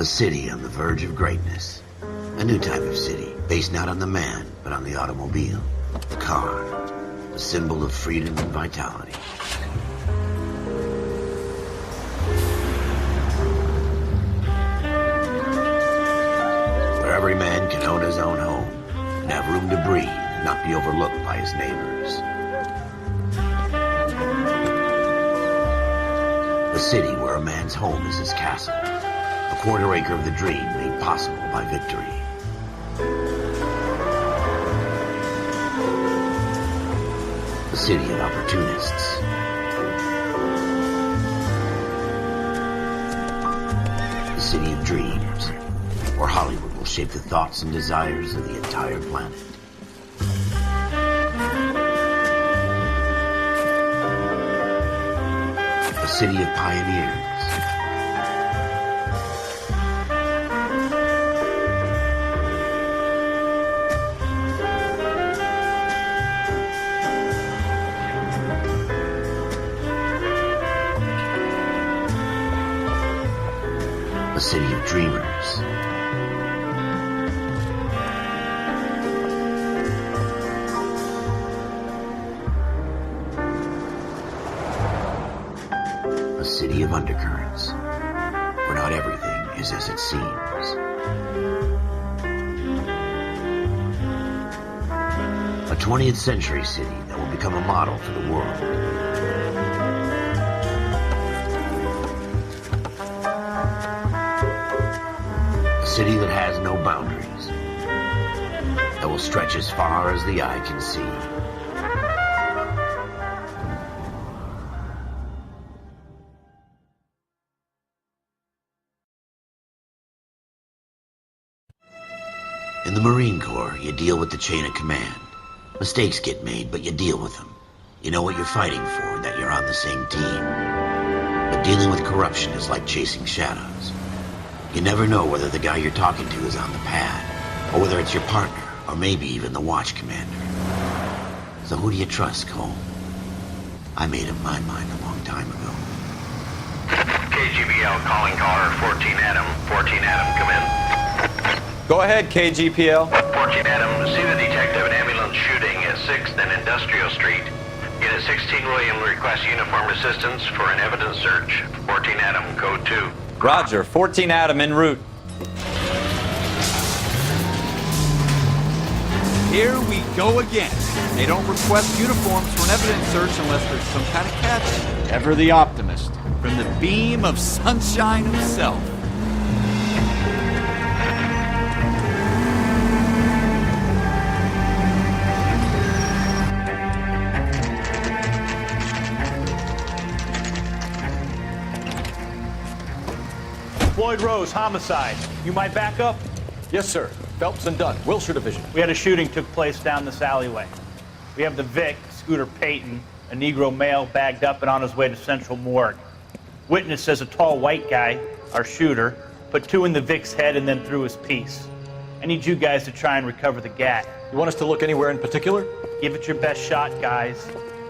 A city on the verge of greatness. A new type of city, based not on the man, but on the automobile. The car. The symbol of freedom and vitality. Where every man can own his own home, and have room to breathe, and not be overlooked by his neighbors. A city where a man's home is his castle. A quarter acre of the dream made possible by victory. A city of opportunists. A city of dreams, where Hollywood will shape the thoughts and desires of the entire planet. A city of pioneers. A city of dreamers. A city of undercurrents, where not everything is as it seems. A 20th century city that will become a model for the world. A city that has no boundaries, that will stretch as far as the eye can see. In the Marine Corps, you deal with the chain of command. Mistakes get made, but you deal with them. You know what you're fighting for, and that you're on the same team. But dealing with corruption is like chasing shadows. You never know whether the guy you're talking to is on the pad, or whether it's your partner, or maybe even the watch commander. So who do you trust, Cole? I made up my mind a long time ago. KGBL calling caller 14 Adam. 14 Adam, come in. Go ahead, KGPL. 14 Adam, see the detective, an ambulance shooting at 6th and Industrial Street. Unit 16 William requests uniform assistance for an evidence search. 14 Adam, code 2. Roger, 14 Adam en route. Here we go again. They don't request uniforms for an evidence search unless there's some kind of catch. Ever the optimist, from the beam of sunshine himself. Floyd Rose, homicide. You might back up? Yes, sir. Phelps and Dunn, Wilshire Division. We had a shooting took place down this alleyway. We have the Vic, Scooter Payton, a Negro male bagged up and on his way to Central Morgue. Witness says a tall white guy, our shooter, put 2 in the Vic's head and then threw his piece. I need you guys to try and recover the gat. You want us to look anywhere in particular? Give it your best shot, guys.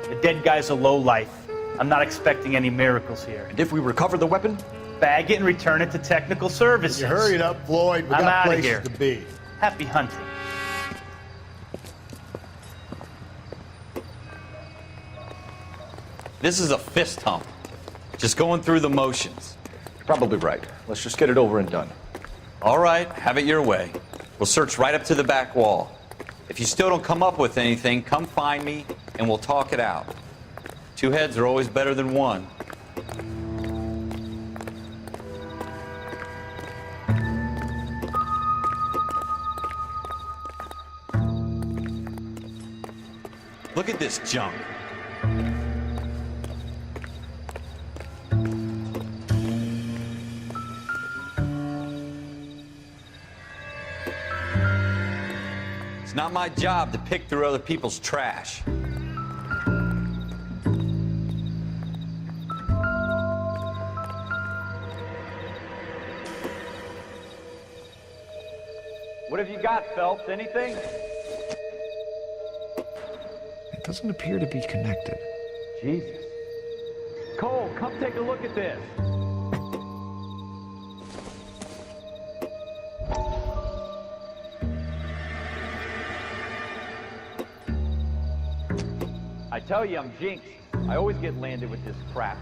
The dead guy's a lowlife. I'm not expecting any miracles here. And if we recover the weapon? Bag it and return it to technical services. You hurry it up, Floyd. We I'm got outta places here. to be. Happy hunting. This is a fist hump. Just going through the motions. Probably right. Let's just get it over and done. All right, have it your way. We'll search right up to the back wall. If you still don't come up with anything, come find me and we'll talk it out. 2 heads are always better than 1. Look at this junk. It's not my job to pick through other people's trash. What have you got, Phelps? Anything? It doesn't appear to be connected. Jesus. Cole, come take a look at this. tell you, I'm jinxed. I always get landed with this crap.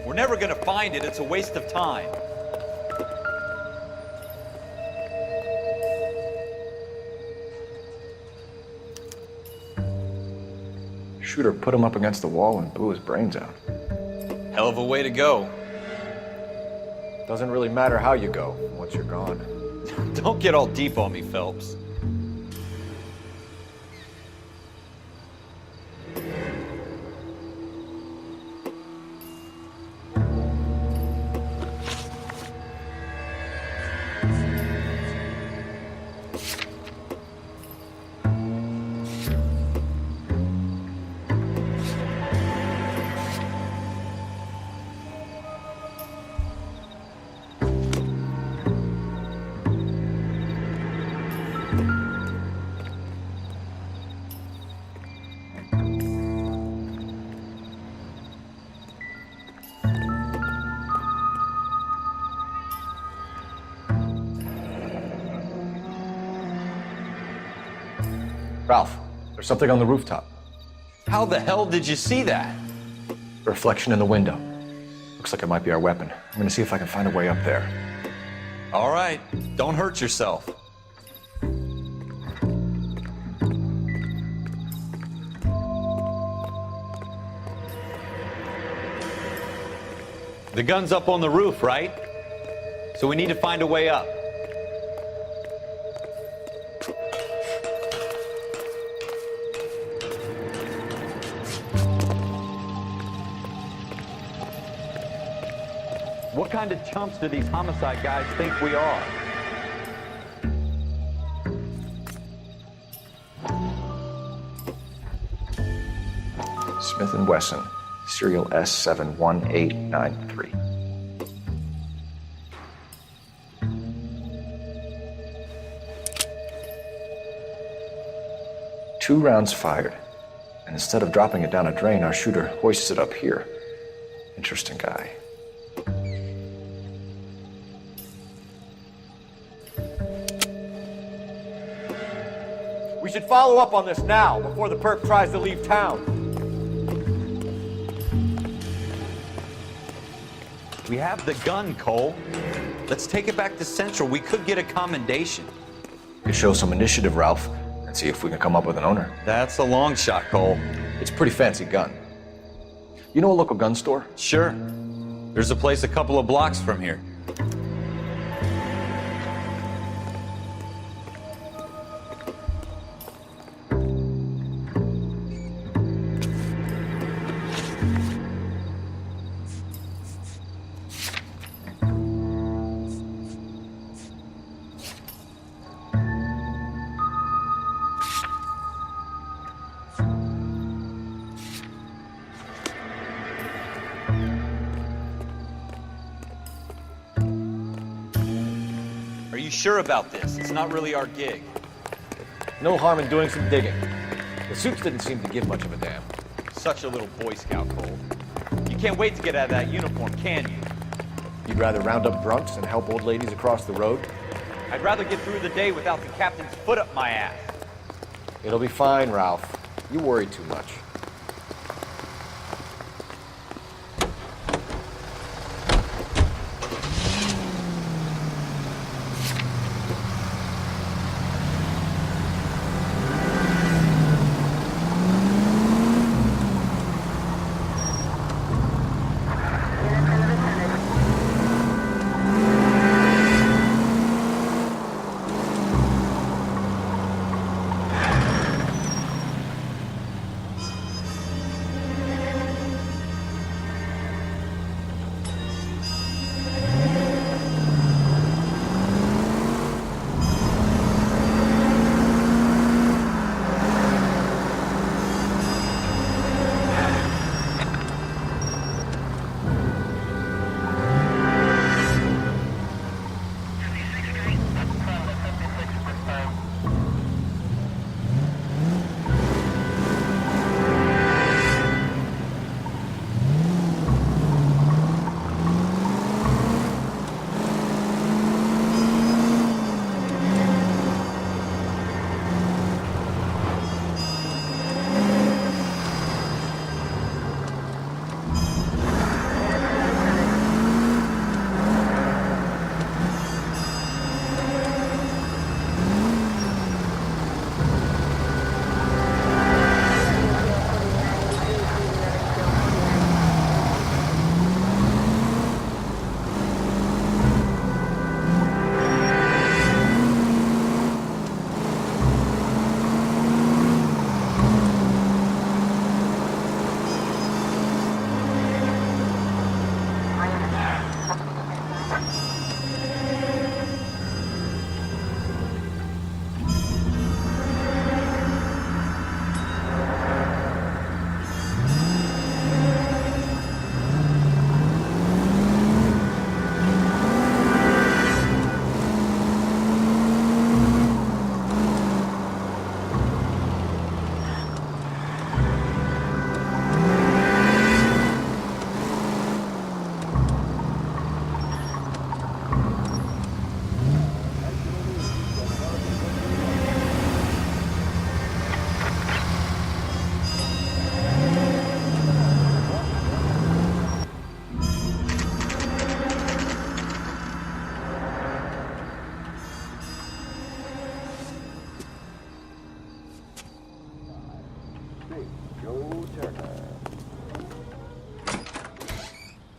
We're never gonna find it. It's a waste of time. Shooter put him up against the wall and blew his brains out. Hell of a way to go. Doesn't really matter how you go once you're gone. Don't get all deep on me, Phelps. Ralph, there's something on the rooftop. How the hell did you see that? A reflection in the window. Looks like it might be our weapon. I'm gonna see if I can find a way up there. All right, don't hurt yourself. The gun's up on the roof, right? So we need to find a way up. What kind of chumps do these homicide guys think we are? Smith & Wesson, serial S71893. Two rounds fired, and instead of dropping it down a drain, our shooter hoists it up here. Interesting guy. We should follow up on this now, before the perp tries to leave town. We have the gun, Cole. Let's take it back to Central. We could get a commendation. We could show some initiative, Ralph, and see if we can come up with an owner. That's a long shot, Cole. It's a pretty fancy gun. You know a local gun store? Sure. There's a place a couple of blocks from here. Are you sure about this? It's not really our gig. No harm in doing some digging. The suits didn't seem to give much of a damn. Such a little Boy Scout, Cole. You can't wait to get out of that uniform, can you? You'd rather round up drunks and help old ladies across the road? I'd rather get through the day without the captain's foot up my ass. It'll be fine, Ralph. You worry too much.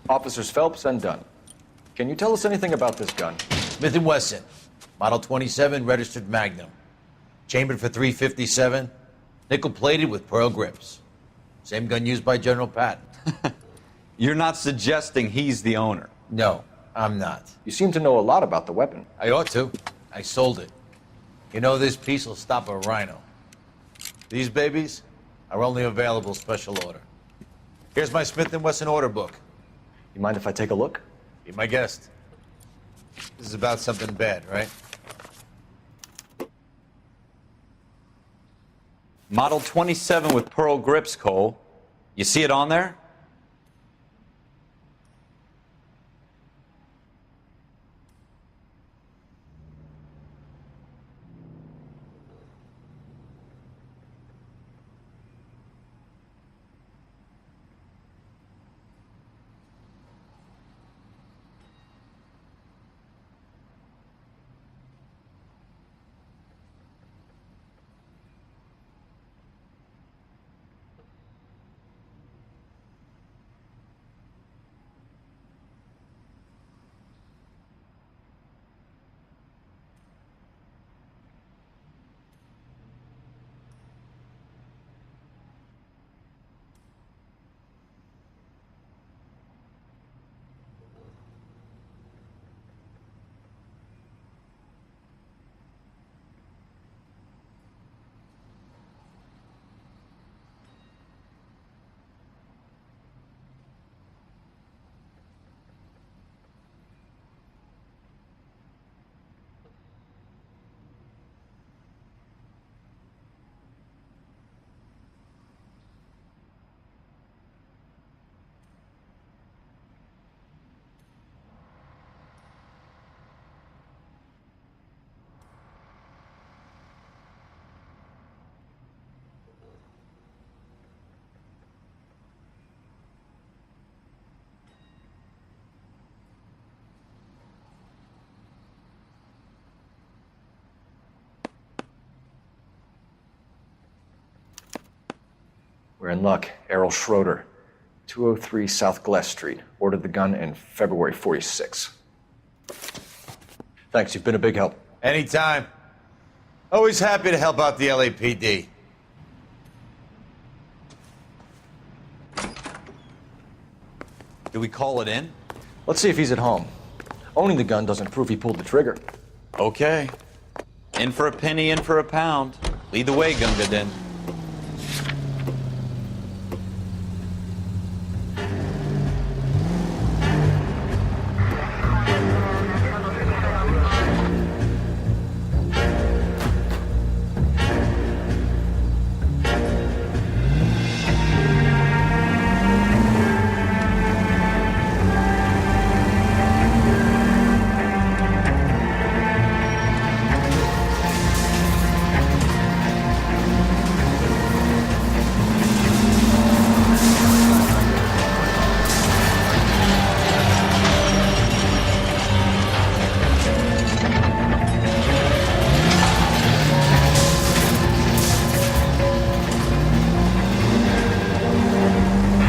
Officers Phelps and Dunn. Can you tell us anything about this gun? Smith & Wesson, Model 27, registered Magnum. Chambered for .357, nickel-plated with pearl grips. Same gun used by General Patton. You're not suggesting he's the owner? No, I'm not. You seem to know a lot about the weapon. I ought to. I sold it. You know, this piece will stop a rhino. These babies are only available special order. Here's my Smith & Wesson order book. You mind if I take a look? Be my guest. This is about something bad, right? Model 27 with pearl grips, Cole. You see it on there? We're in luck. Errol Schroeder, 203 South Glass Street. Ordered the gun in February 46. Thanks, you've been a big help. Anytime. Always happy to help out the LAPD. Do we call it in? Let's see if he's at home. Owning the gun doesn't prove he pulled the trigger. Okay. In for a penny, in for a pound. Lead the way, Gunga Din.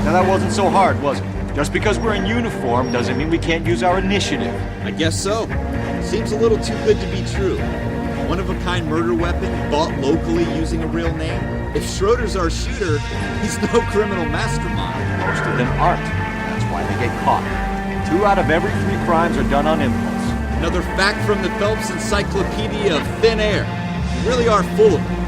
Now that wasn't so hard, was it? Just because we're in uniform doesn't mean we can't use our initiative. I guess so. Seems a little too good to be true. One-of-a-kind murder weapon bought locally using a real name. If Schroeder's our shooter, he's no criminal mastermind. Most of them aren't. That's why they get caught. 2 out of every 3 crimes are done on impulse. Another fact from the Phelps Encyclopedia of Thin Air. You really are full of it.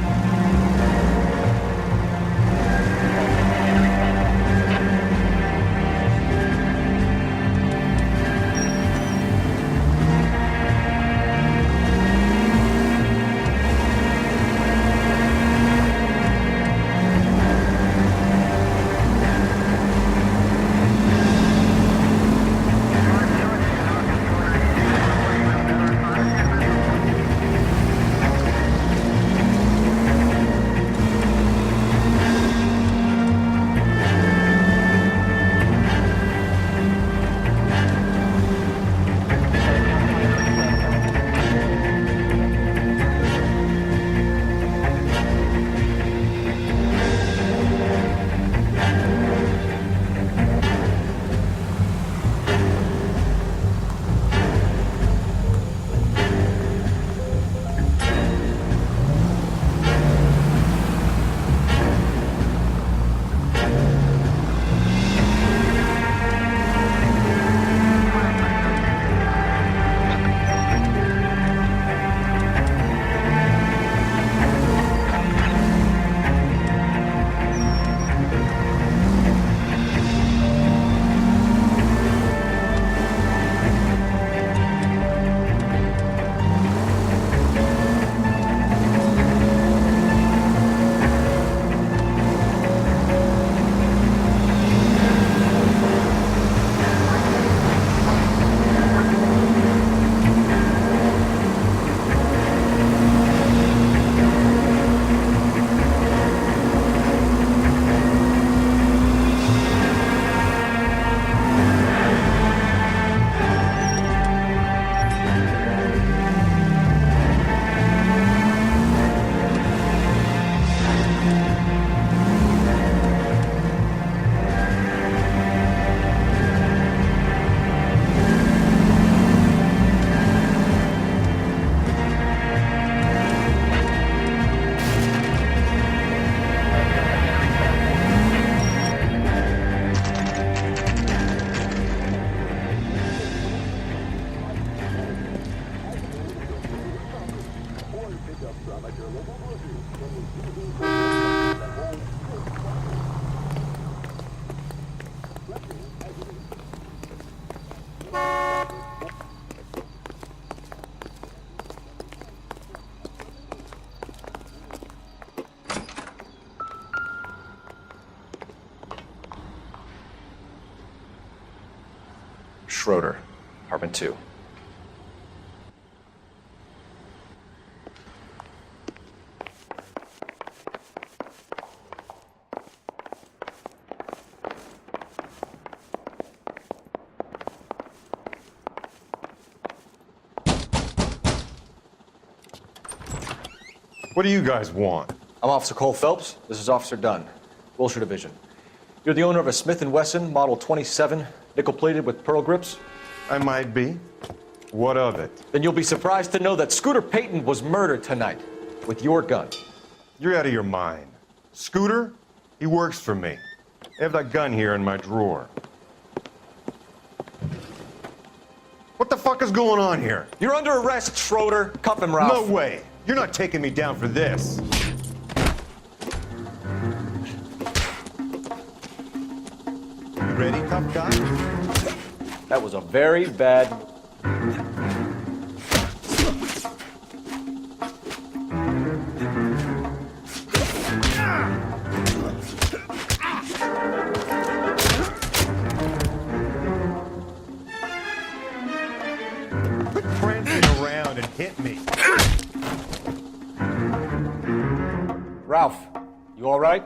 Schroeder, apartment 2. What do you guys want? I'm Officer Cole Phelps. This is Officer Dunn, Wilshire Division. You're the owner of a Smith & Wesson Model 27, nickel-plated with pearl grips? I might be. What of it? Then you'll be surprised to know that Scooter Payton was murdered tonight with your gun. You're out of your mind. Scooter? He works for me. I have that gun here in my drawer. What the fuck is going on here? You're under arrest, Schroeder. Cuff him, Ralph. No way. You're not taking me down for this. You ready, tough guy? That was a very bad... Quit prancing around and hit me. Ralph, you all right?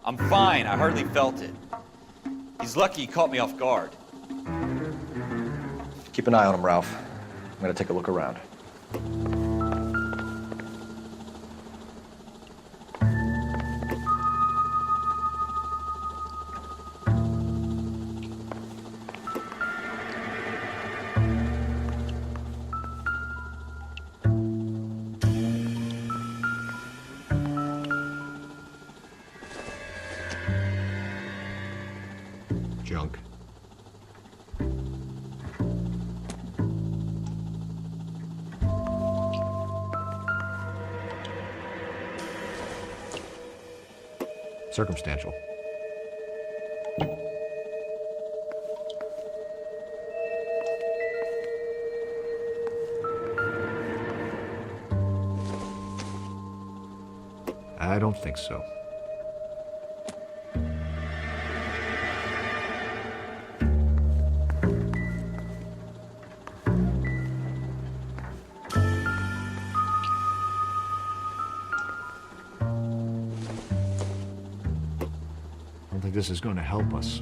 I'm fine. I hardly felt it. He's lucky he caught me off guard. Keep an eye on him, Ralph. I'm gonna take a look around. Junk. Circumstantial. I don't think so. I don't think this is going to help us.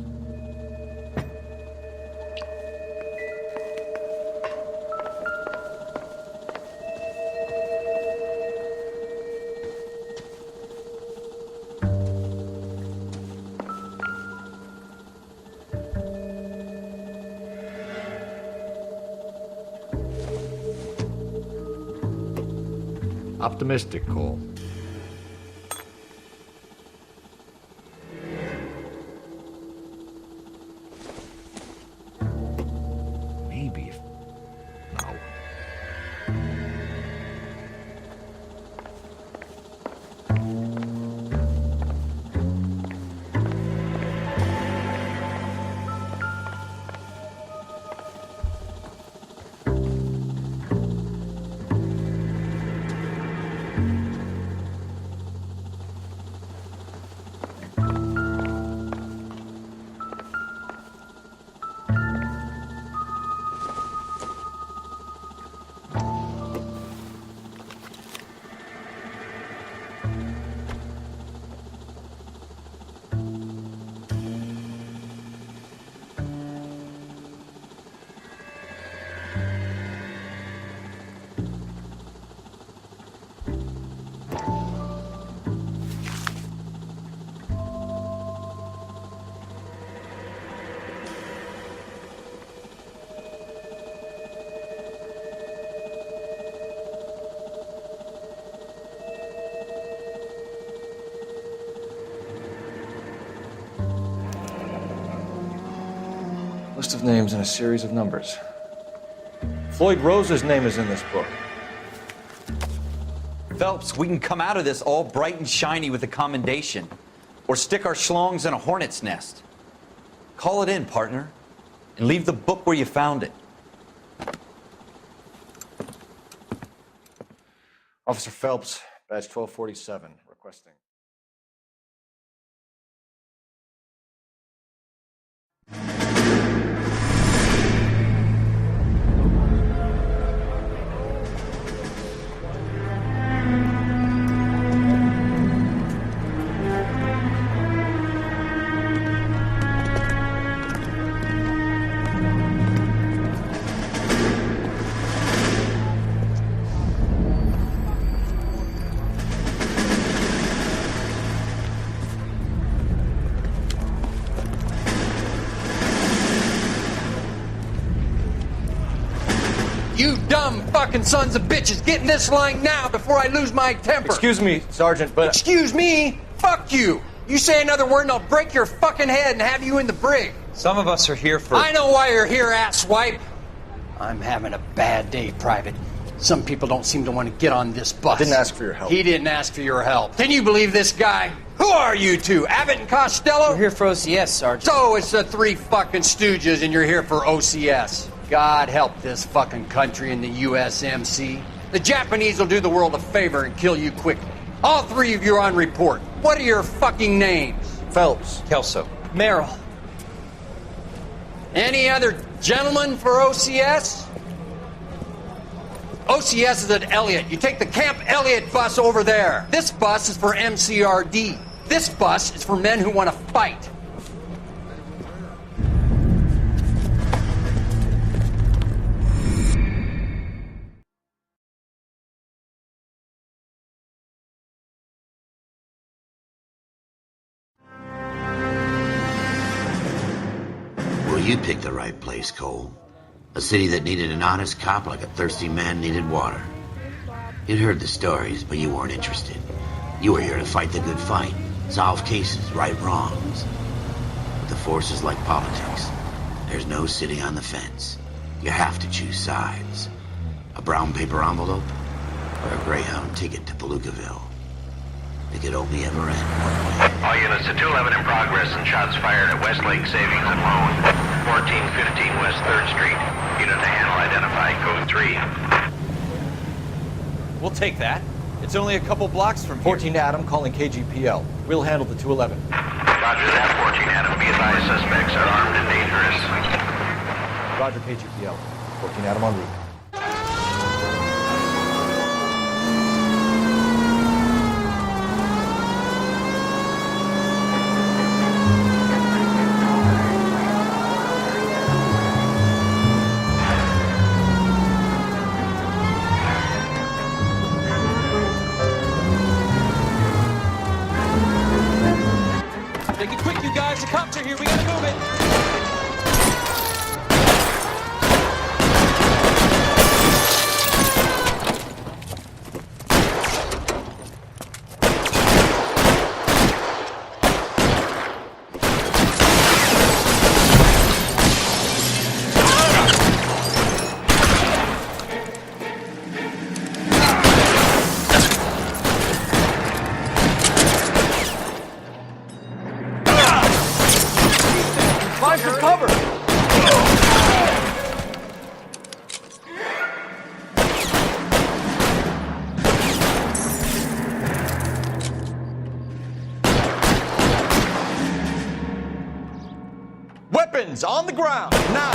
Optimistic, Cole. Maybe. No. List of names and a series of numbers. Floyd Rose's name is in this book. Phelps, we can come out of this all bright and shiny with a commendation, or stick our schlongs in a hornet's nest. Call it in, partner, and leave the book where you found it. Officer Phelps, badge 1247, requesting. You dumb fucking sons of bitches, get in this line now before I lose my temper. Excuse me, Sergeant, but... Excuse me? Fuck you. You say another word and I'll break your fucking head and have you in the brig. Some of us are here for... I know why you're here, asswipe. I'm having a bad day, Private. Some people don't seem to want to get on this bus. I didn't ask for your help. He didn't ask for your help. Can you believe this guy? Who are you two? Abbott and Costello? We're here for OCS, Sergeant. So it's the three fucking stooges and you're here for OCS. God help this fucking country and the USMC. The Japanese will do the world a favor and kill you quickly. All three of you are on report. What are your fucking names? Phelps. Kelso. Merrill. Any other gentlemen for OCS? OCS is at Elliott. You take the Camp Elliott bus over there. This bus is for MCRD. This bus is for men who want to fight. Well, you picked the right place, Cole. A city that needed an honest cop like a thirsty man needed water. You'd heard the stories, but you weren't interested. You were here to fight the good fight, solve cases, right wrongs. But the force is like politics. There's no sitting on the fence. You have to choose sides. A brown paper envelope or a Greyhound ticket to Palookaville. It could only ever end one way. All units to 211 in progress and shots fired at Westlake Savings and Loan, 1415 West 3rd Street. Unit to handle identified code 3. We'll take that. It's only a couple blocks from here. 14 Adam calling KGPL. We'll handle the 211. Roger that, 14 Adam. Be advised, suspects are armed and dangerous. Roger, KGPL. 14 Adam en route. Make it quick, you guys. The cops are here. We gotta move it. Find some cover! Weapons on the ground, now!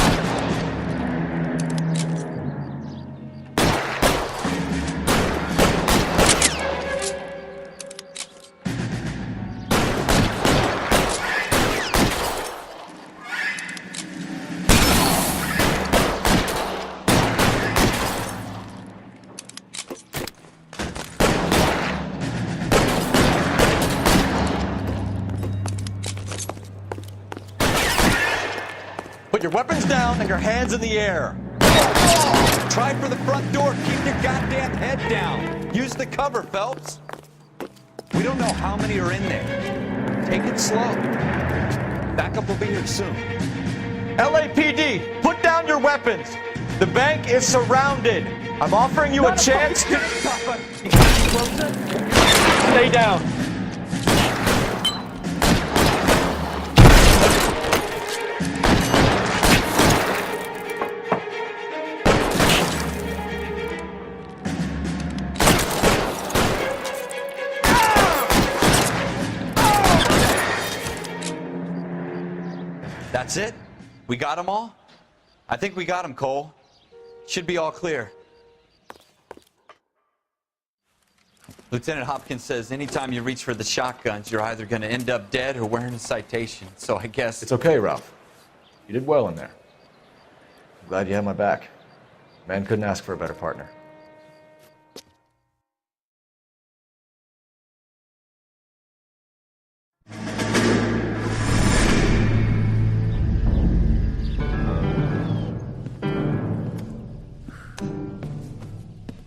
Put your weapons down and your hands in the air. Try for the front door. Keep your goddamn head down. Use the cover, Phelps. We don't know how many are in there. Take it slow. Backup will be here soon. LAPD, put down your weapons. The bank is surrounded. I'm offering you a chance to... Stay down. That's it? We got them all? I think we got them, Cole. Should be all clear. Lieutenant Hopkins says anytime you reach for the shotguns, you're either going to end up dead or wearing a citation. So I guess... It's okay, Ralph. You did well in there. I'm glad you had my back. Man couldn't ask for a better partner.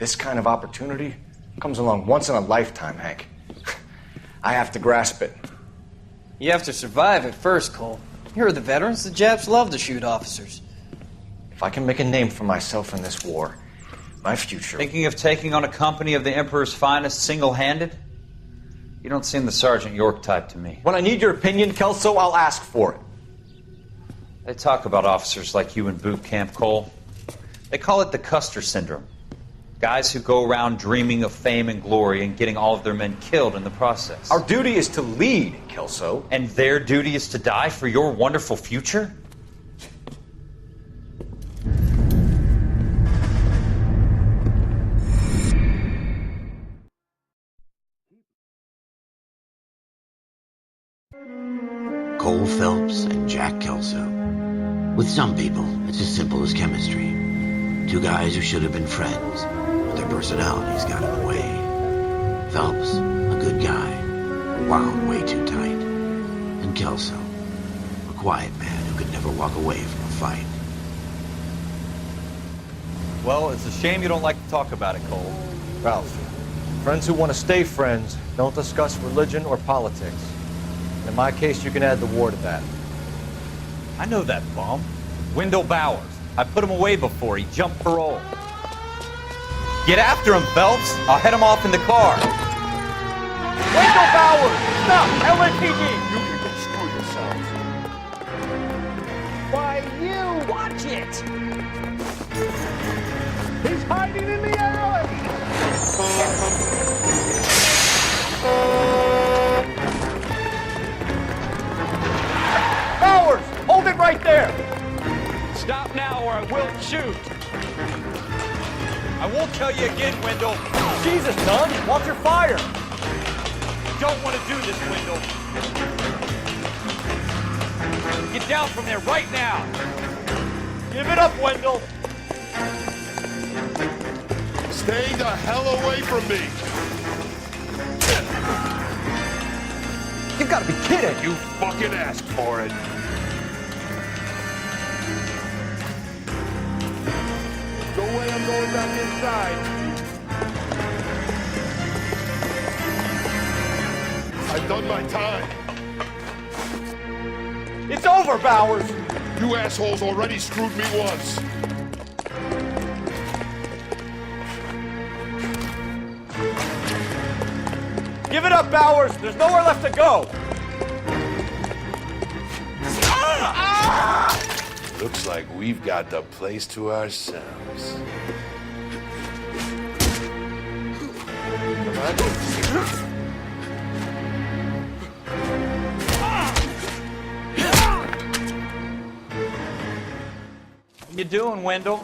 This kind of opportunity comes along once in a lifetime, Hank. I have to grasp it. You have to survive it first, Cole. You're the veterans. The Japs love to shoot officers. If I can make a name for myself in this war, my future... Thinking of taking on a company of the Emperor's finest single-handed? You don't seem the Sergeant York type to me. When I need your opinion, Kelso, I'll ask for it. They talk about officers like you in boot camp, Cole. They call it the Custer syndrome. Guys who go around dreaming of fame and glory and getting all of their men killed in the process. Our duty is to lead, Kelso. And their duty is to die for your wonderful future? Cole Phelps and Jack Kelso. With some people, it's as simple as chemistry. Two guys who should have been friends, but their personalities got in the way. Phelps, a good guy, wound way too tight. And Kelso, a quiet man who could never walk away from a fight. Well, it's a shame you don't like to talk about it, Cole. Ralph, friends who want to stay friends don't discuss religion or politics. In my case, you can add the war to that. I know that bum. Wendell Bowers. I put him away before he jumped parole. Get after him, Phelps. I'll head him off in the car. Wendell Bowers! Stop! LAPD! You can go screw yourselves. Why, you! Watch it! He's hiding in the alley! Bowers! Hold it right there! Stop now or I will shoot. I won't tell you again, Wendell. Jesus, son! Watch your fire! Don't want to do this, Wendell. Get down from there right now. Give it up, Wendell! Stay the hell away from me! You've got to be kidding! You fucking asked for it! Go away, I'm going back inside. I've done my time. It's over, Bowers! You assholes already screwed me once. Give it up, Bowers! There's nowhere left to go! Looks like we've got the place to ourselves. What you doing, Wendell?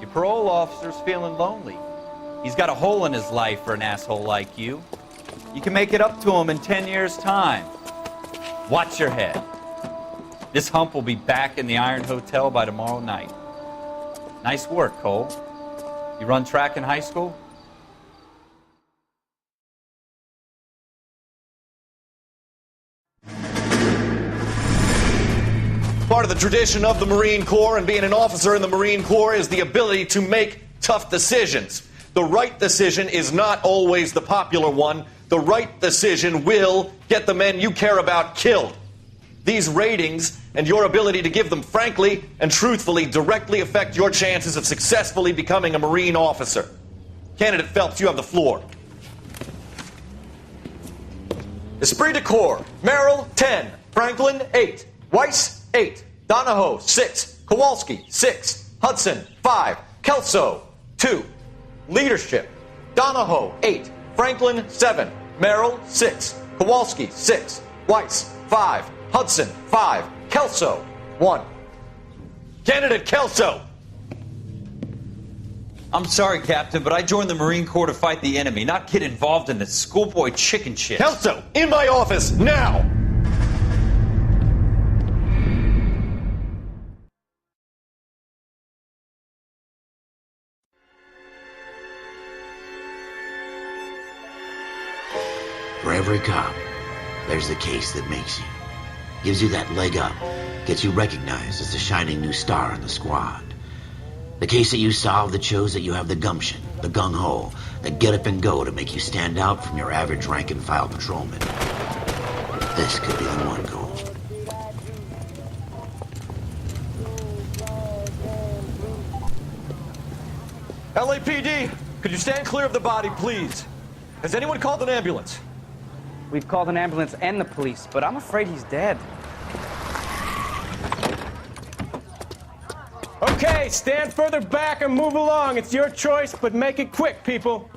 Your parole officer's feeling lonely. He's got a hole in his life for an asshole like you. You can make it up to him in 10 years' time. Watch your head. This hump will be back in the Iron Hotel by tomorrow night. Nice work, Cole. You run track in high school? Part of the tradition of the Marine Corps and being an officer in the Marine Corps is the ability to make tough decisions. The right decision is not always the popular one. The right decision will get the men you care about killed. These ratings and your ability to give them frankly and truthfully directly affect your chances of successfully becoming a Marine officer. Candidate Phelps, you have the floor. Esprit de Corps, Merrill, 10. Franklin, 8. Weiss, 8. Donahoe, 6. Kowalski, 6. Hudson, 5. Kelso, 2. Leadership, Donahoe, 8. Franklin, 7. Merrill, 6. Kowalski, 6. Weiss, 5. Hudson, 5. Kelso, 1. Candidate Kelso! I'm sorry, Captain, but I joined the Marine Corps to fight the enemy, not get involved in this schoolboy chicken shit. Kelso, in my office, now! For every cop, there's the case that makes you. Gives you that leg up, gets you recognized as the shining new star in the squad. The case that you solved that shows that you have the gumption, the gung-ho, the get up and go to make you stand out from your average rank-and-file patrolman. This could be the one, Cole. LAPD, could you stand clear of the body, please? Has anyone called an ambulance? We've called an ambulance and the police, but I'm afraid he's dead. Okay, stand further back and move along. It's your choice, but make it quick, people.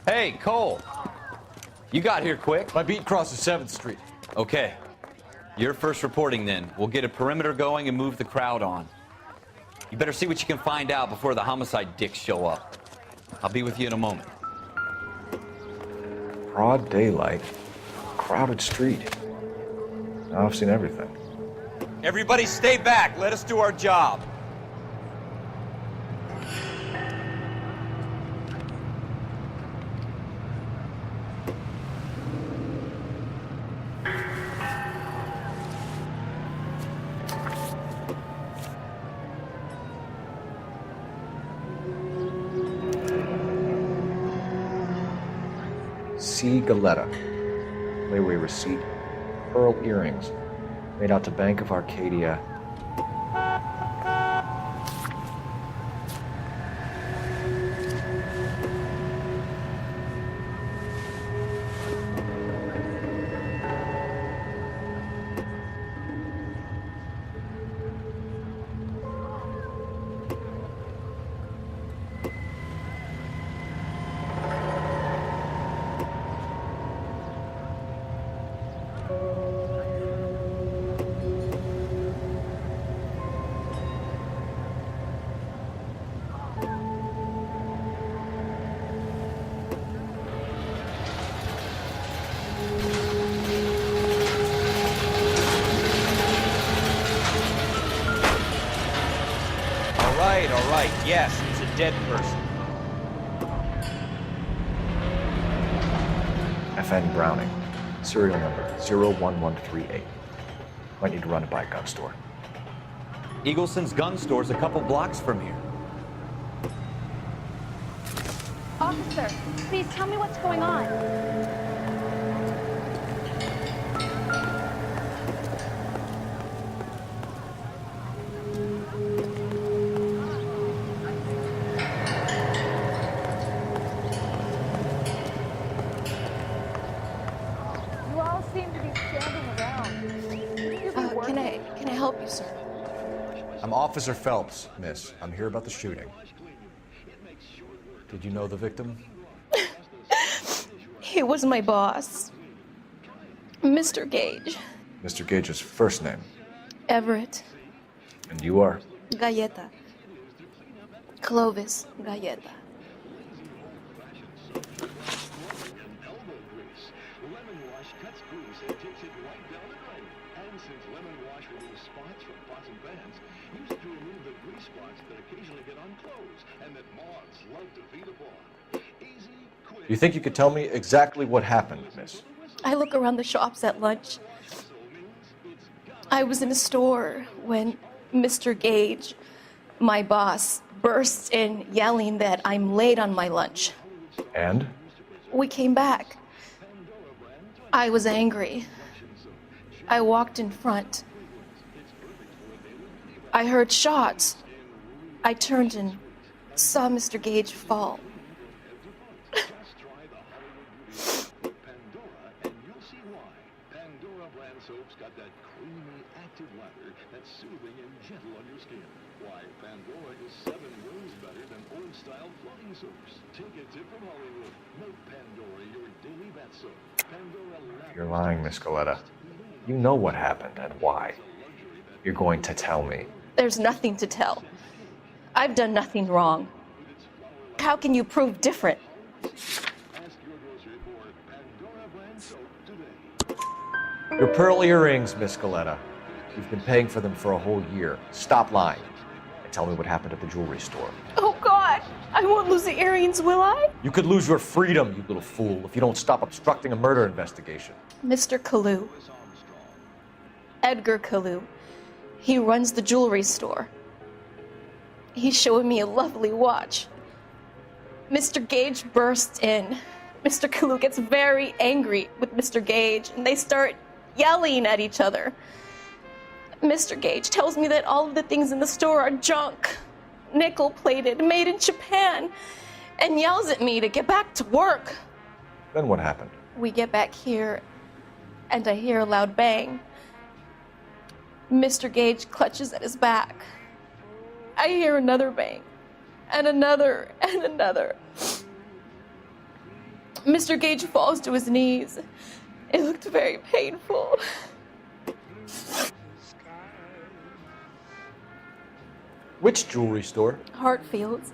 Hey, Cole. You got here quick. My beat crosses 7th Street. Okay. You're first reporting then. We'll get a perimeter going and move the crowd on. You better see what you can find out before the homicide dicks show up. I'll be with you in a moment. Broad daylight, crowded street. Now I've seen everything. Everybody stay back. Let us do our job. C. Galetta. Layaway receipt. Pearl earrings. Made out to Bank of Arcadia. All right. Yes, it's a dead person. FN Browning. Serial number 01138. Might need to run it by a gun store. Eagleson's gun store's a couple blocks from here. Officer, please tell me what's going on. Can I help you, sir? I'm Officer Phelps, miss. I'm here about the shooting. Did you know the victim? He was my boss, Mr. Gage. Mr. Gage's first name. Everett. And you are? Galleta. Clovis Galleta. You think you could tell me exactly what happened, miss? I look around the shops at lunch. I was in a store when Mr. Gage, my boss, bursts in yelling that I'm late on my lunch. And? We came back. I was angry. I walked in front. I heard shots. I turned and saw Mr. Gage fall. You're lying, Miss Galetta. You know what happened and why. You're going to tell me. There's nothing to tell. I've done nothing wrong. How can you prove different? Your pearl earrings, Miss Galetta. You've been paying for them for a whole year. Stop lying and tell me what happened at the jewelry store. Oh, God! I won't lose the earrings, will I? You could lose your freedom, you little fool, if you don't stop obstructing a murder investigation. Mr. Kalu. Edgar Kalu. He runs the jewelry store. He showed me a lovely watch. Mr. Gage bursts in. Mr. Kalu gets very angry with Mr. Gage, and they start yelling at each other. Mr. Gage tells me that all of the things in the store are junk, nickel-plated, made in Japan, and yells at me to get back to work. Then what happened? We get back here, and I hear a loud bang. Mr. Gage clutches at his back. I hear another bang, and another, and another. Mr. Gage falls to his knees. It looked very painful. Which jewelry store? Hartfield's.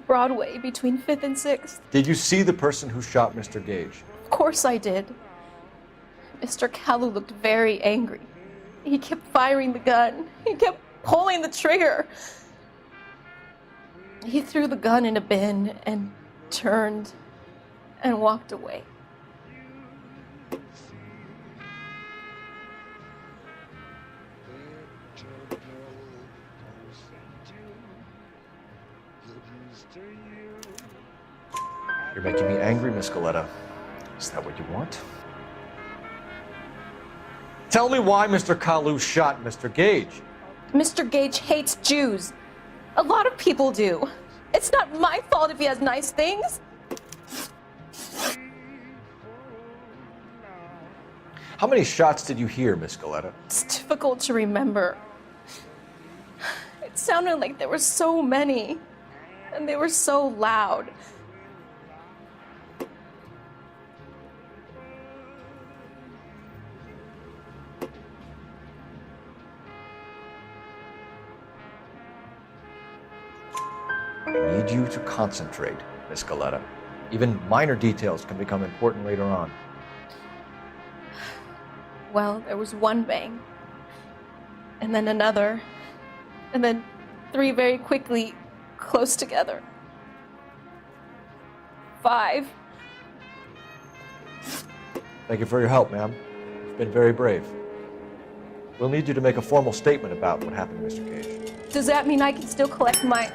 Broadway, between 5th and 6th. Did you see the person who shot Mr. Gage? Of course I did. Mr. Kalu looked very angry. He kept firing the gun. He kept pulling the trigger. He threw the gun in a bin and turned and walked away. You're making me angry, Miss Goleta. Is that what you want? Tell me why Mr. Kalu shot Mr. Gage. Mr. Gage hates Jews. A lot of people do. It's not my fault if he has nice things. How many shots did you hear, Miss Goleta? It's difficult to remember. It sounded like there were so many, and they were so loud. I need you to concentrate, Miss Goleta. Even minor details can become important later on. Well, there was one bang, and then another, and then 3 very quickly, close together. 5. Thank you for your help, ma'am. You've been very brave. We'll need you to make a formal statement about what happened to Mr. Gage. Does that mean I can still collect my...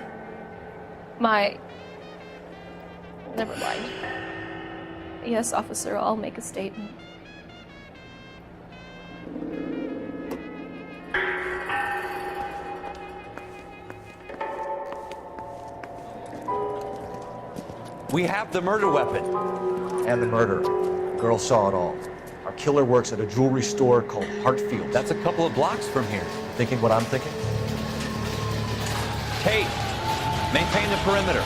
Never mind. Yes, officer, I'll make a statement. We have the murder weapon. And the murder. The girl saw it all. Our killer works at a jewelry store called Hartfield. That's a couple of blocks from here. Thinking what I'm thinking? Kate, maintain the perimeter.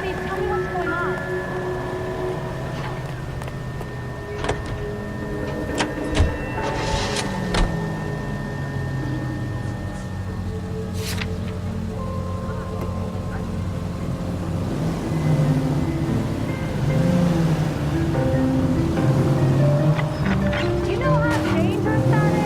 Please tell me what's going on. Do you know how dangerous that is?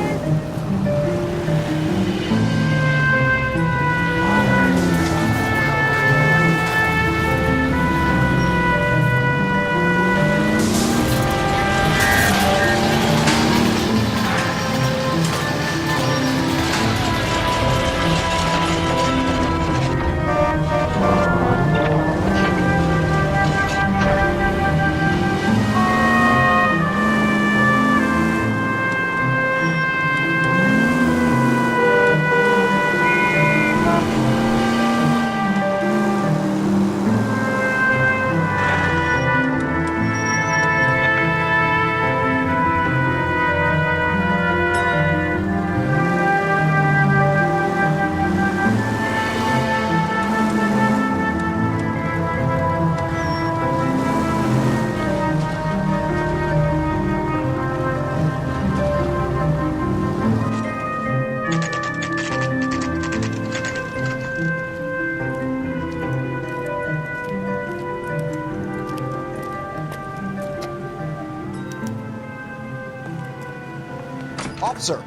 Officer,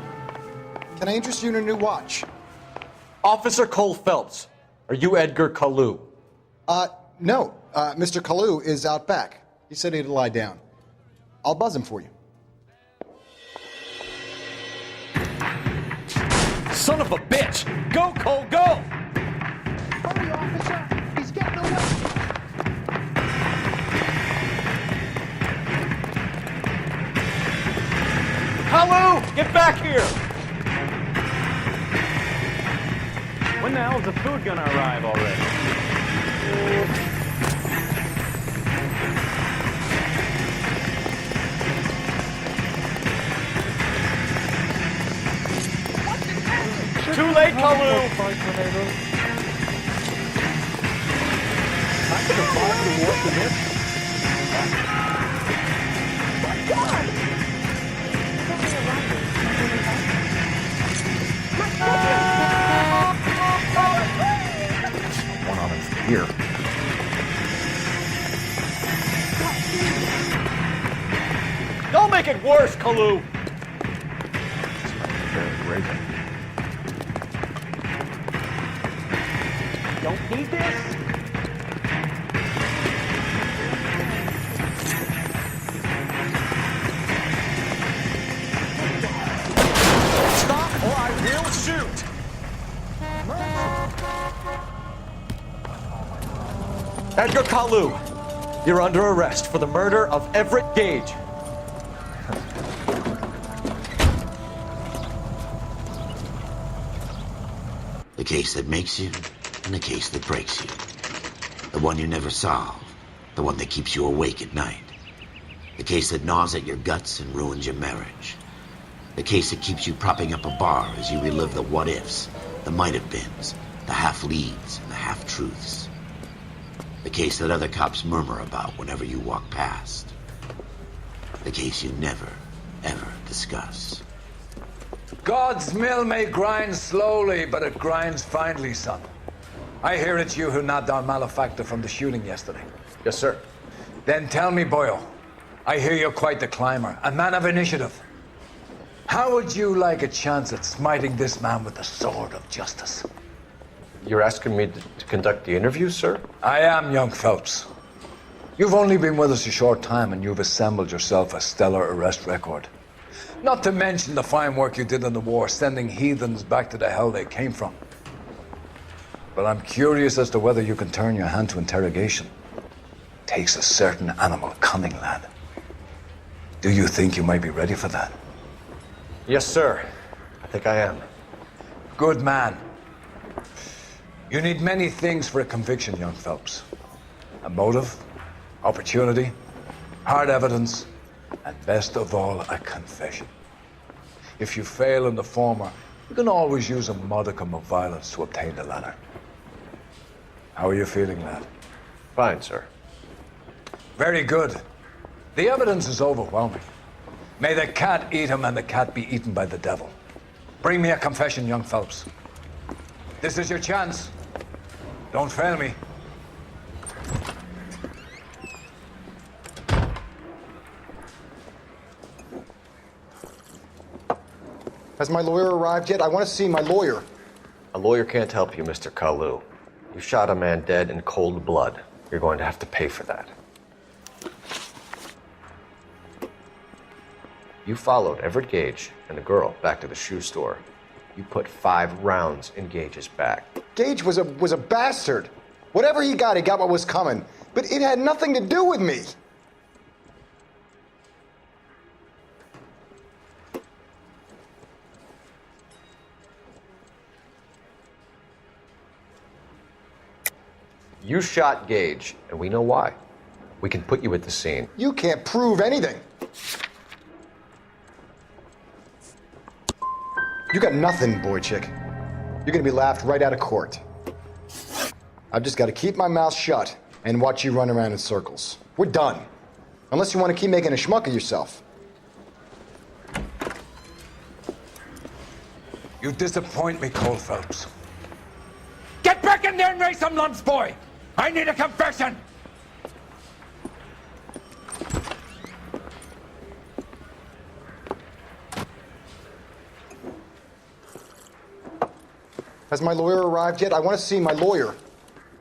can I interest you in a new watch? Officer Cole Phelps, are you Edgar Kalu? No. Mr. Kalu is out back. He said he'd lie down. I'll buzz him for you. Son of a bitch! Go, Cole, go! Hurry, officer! He's getting away! Kalu, get back here! When the hell's the food gonna arrive already? Too late, Kalu! I could have fought the war for this. One on him here. Don't make it worse, Kalu! Don't need this? Stop or I will shoot! Edgar Kalu, you're under arrest for the murder of Everett Gage. The case that makes you, and the case that breaks you. The one you never solve. The one that keeps you awake at night. The case that gnaws at your guts and ruins your marriage. The case that keeps you propping up a bar as you relive the what-ifs, the might-have-beens, the half-leads, and the half-truths. The case that other cops murmur about whenever you walk past. The case you never, ever discuss. God's mill may grind slowly, but it grinds finely, son. I hear it's you who nabbed our malefactor from the shooting yesterday. Yes, sir. Then tell me, Boyle, I hear you're quite the climber, a man of initiative. How would you like a chance at smiting this man with the sword of justice? You're asking me to conduct the interview, sir? I am, young Phelps. You've only been with us a short time, and you've assembled yourself a stellar arrest record. Not to mention the fine work you did in the war, sending heathens back to the hell they came from. But I'm curious as to whether you can turn your hand to interrogation. Takes a certain animal cunning, lad. Do you think you might be ready for that? Yes, sir. I think I am. Good man. You need many things for a conviction, young Phelps. A motive, opportunity, hard evidence, and best of all, a confession. If you fail in the former, you can always use a modicum of violence to obtain the latter. How are you feeling, lad? Fine, sir. Very good. The evidence is overwhelming. May the cat eat him and the cat be eaten by the devil. Bring me a confession, young Phelps. This is your chance. Don't fail me. Has my lawyer arrived yet? I want to see my lawyer. A lawyer can't help you, Mr. Kalu. You shot a man dead in cold blood. You're going to have to pay for that. You followed Everett Gage and the girl back to the shoe store. You put 5 rounds in Gage's back. Gage was a bastard. Whatever he got what was coming. But it had nothing to do with me. You shot Gage, and we know why. We can put you at the scene. You can't prove anything. You got nothing, boy chick. You're gonna be laughed right out of court. I've just got to keep my mouth shut and watch you run around in circles. We're done. Unless you want to keep making a schmuck of yourself. You disappoint me, Cole Phelps. Get back in there and raise some lumps, boy! I need a confession! Has my lawyer arrived yet? I want to see my lawyer.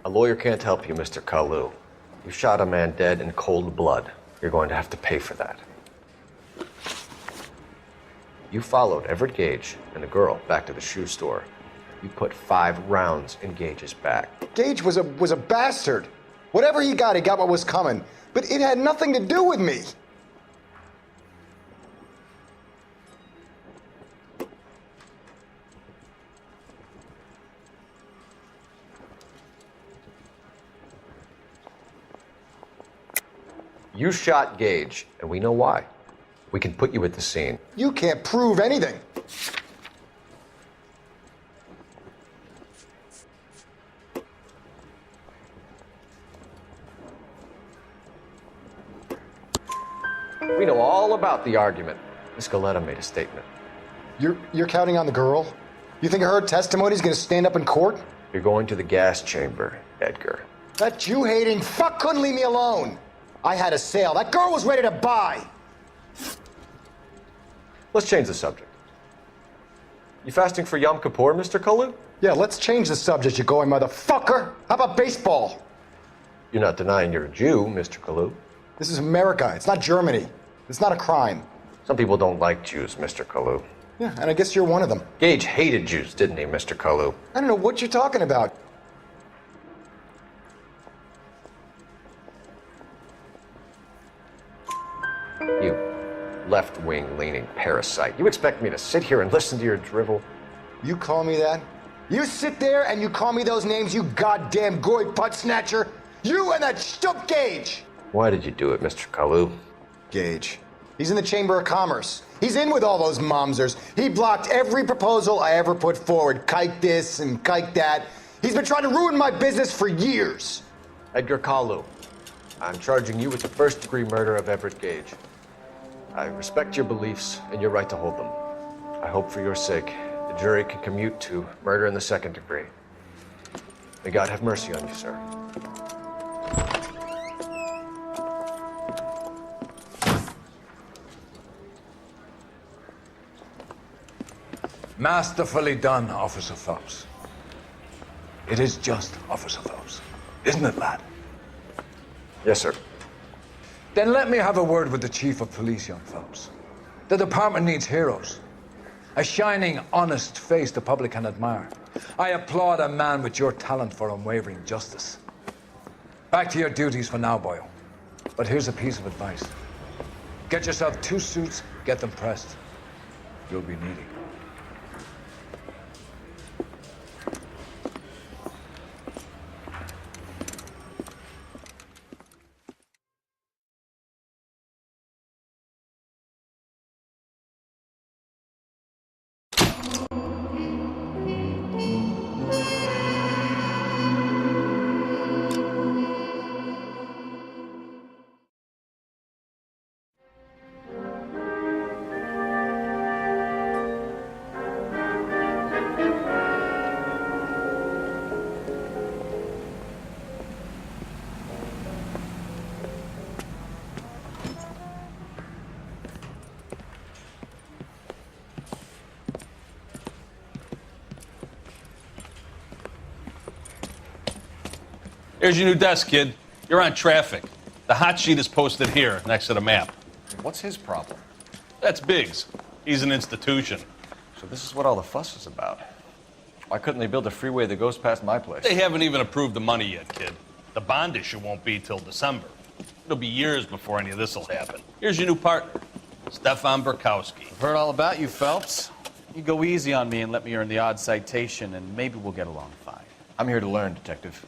A lawyer can't help you, Mr. Kalu. You shot a man dead in cold blood. You're going to have to pay for that. You followed Everett Gage and the girl back to the shoe store. You put 5 rounds in Gage's back. Gage was a bastard. Whatever he got what was coming. But it had nothing to do with me. You shot Gage, and we know why. We can put you at the scene. You can't prove anything. We know all about the argument. Miss Goleta made a statement. You're counting on the girl? You think her testimony's gonna stand up in court? You're going to the gas chamber, Edgar. That Jew-hating fuck couldn't leave me alone. I had a sale. That girl was ready to buy. Let's change the subject. You fasting for Yom Kippur, Mr. Kalu? Yeah, let's change the subject, you going motherfucker. How about baseball? You're not denying you're a Jew, Mr. Kalu. This is America. It's not Germany. It's not a crime. Some people don't like Jews, Mr. Kalu. Yeah, and I guess you're one of them. Gage hated Jews, didn't he, Mr. Kalu? I don't know what you're talking about. You left-wing leaning parasite. You expect me to sit here and listen to your drivel? You call me that? You sit there and you call me those names, you goddamn goy putt snatcher? You and that stup Gage! Why did you do it, Mr. Kalu? Gage. He's in the Chamber of Commerce. He's in with all those momsers. He blocked every proposal I ever put forward. Kike this and kike that. He's been trying to ruin my business for years. Edgar Kalu, I'm charging you with the first-degree murder of Everett Gage. I respect your beliefs and your right to hold them. I hope for your sake the jury can commute to murder in the second degree. May God have mercy on you, sir. Masterfully done, Officer Phelps. It is just Officer Phelps, isn't it, lad? Yes, sir. Then let me have a word with the Chief of Police, young Phelps. The department needs heroes. A shining, honest face the public can admire. I applaud a man with your talent for unwavering justice. Back to your duties for now, boyo. But here's a piece of advice. Get yourself 2 suits, get them pressed. You'll be needing. Here's your new desk, kid. You're on traffic. The hot sheet is posted here, next to the map. What's his problem? That's Biggs. He's an institution. So this is what all the fuss is about. Why couldn't they build a freeway that goes past my place? They haven't even approved the money yet, kid. The bond issue won't be till December. It'll be years before any of this will happen. Here's your new partner, Stefan Burkowski. I've heard all about you, Phelps. You go easy on me and let me earn the odd citation, and maybe we'll get along fine. I'm here to learn, Detective.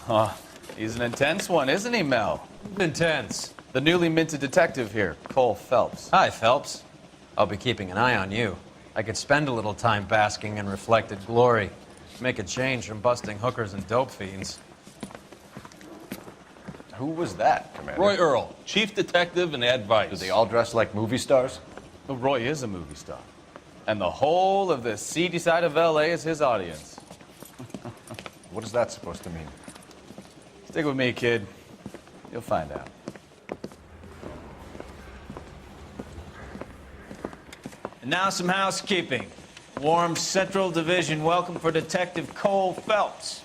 Oh, he's an intense one, isn't he, Mel? Intense. The newly minted detective here, Cole Phelps. Hi, Phelps. I'll be keeping an eye on you. I could spend a little time basking in reflected glory. Make a change from busting hookers and dope fiends. Who was that, Commander? Roy Earl, chief detective and advice. Do they all dress like movie stars? Well, Roy is a movie star. And the whole of the seedy side of L.A. is his audience. What is that supposed to mean? Stick with me, kid. You'll find out. And now some housekeeping. Warm Central Division welcome for Detective Cole Phelps.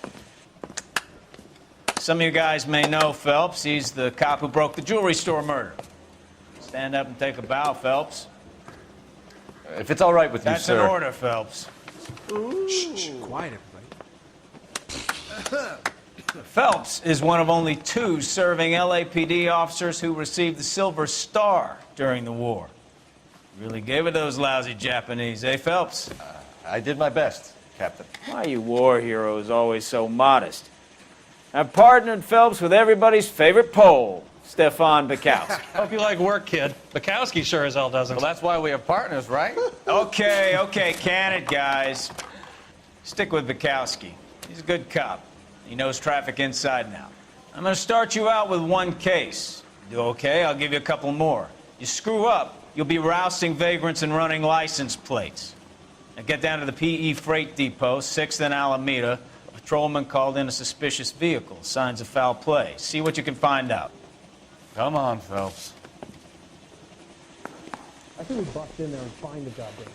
Some of you guys may know Phelps. He's the cop who broke the jewelry store murder. Stand up and take a bow, Phelps. If it's all right with you, That's sir. an order, Phelps. Shh, quiet, everybody. Phelps is one of only 2 serving LAPD officers who received the Silver Star during the war. Really gave it those lousy Japanese, eh, Phelps? I did my best, Captain. Why are you war heroes always so modest? I've partnered Phelps with everybody's favorite Pole, Stefan Bukowski. Hope you like work, kid. Bukowski sure as hell doesn't. Well, that's why we have partners, right? Okay, can it, guys? Stick with Bukowski. He's a good cop. He knows traffic inside and out. I'm gonna start you out with 1 case. You do okay, I'll give you a couple more. You screw up, you'll be rousting vagrants and running license plates. Now get down to the PE Freight Depot, 6th and Alameda. A patrolman called in a suspicious vehicle, signs of foul play. See what you can find out. Come on, Phelps. I think we bust in there and find the goddamn thing.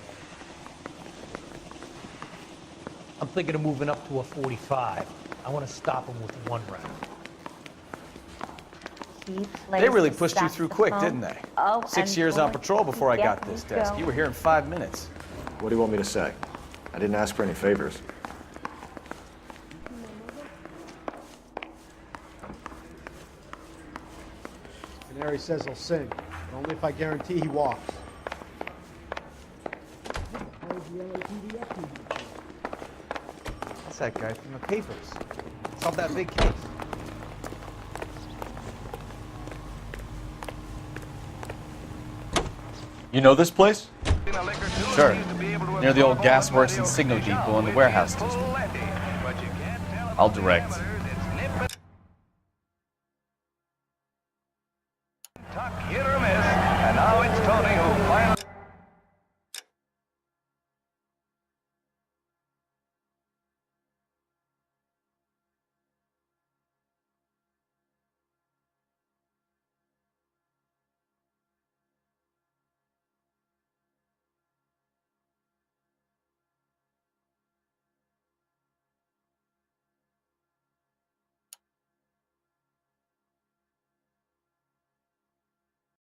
I'm thinking of moving up to a 45. I want to stop him with 1 round. They really pushed you through quick, didn't they? Oh, 6 years on patrol before I got this desk. You were here in 5 minutes. What do you want me to say? I didn't ask for any favors. Canary says he'll sing, but only if I guarantee he walks. That's that guy from the papers. Solved that big case. You know this place? Sure. Near the old gasworks and signal depot and the warehouse district. I'll direct. Hit or miss, and now it's Tony who finally